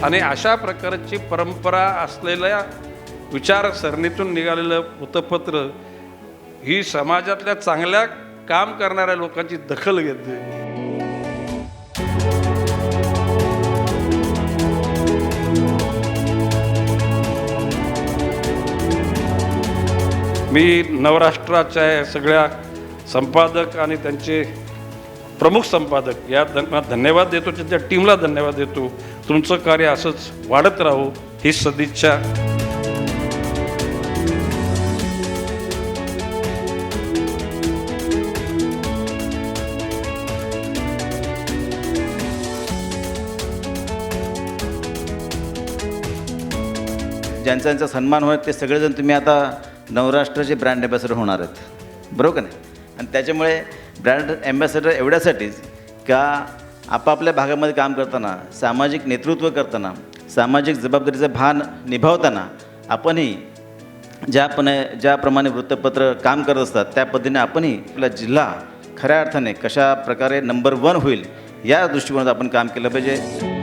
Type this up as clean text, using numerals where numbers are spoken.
आणि अशा प्रकारची परंपरा असलेल्या विचारसरणीतून निघालेलं वृत्तपत्र ही समाजातल्या चांगल्या काम करणाऱ्या लोकांची दखल घेते. मी नवराष्ट्राच्या सगळ्या संपादक आणि त्यांचे प्रमुख संपादक या त्यांना धन्यवाद देतो, त्यांच्या टीमला धन्यवाद देतो. तुमचं कार्य असंच वाढत राहू ही सदिच्छा. ज्यांचा ज्यांचा सन्मान होईल ते सगळेजण तुम्ही आता नवराष्ट्राचे ब्रँड ॲम्बॅसेडर होणार आहेत, बरोबर का नाही? आणि त्याच्यामुळे ब्रँड ॲम्बॅसेडर एवढ्यासाठीच का आपापल्या भागामध्ये काम करताना, सामाजिक नेतृत्व करताना, सामाजिक जबाबदारीचं भान निभावताना आपणही ज्याप्रमाणे वृत्तपत्र काम करत असतात त्या पद्धतीने आपणही आपला जिल्हा खऱ्या अर्थाने कशा प्रकारे नंबर 1 होईल या दृष्टिकोनात आपण काम केलं पाहिजे.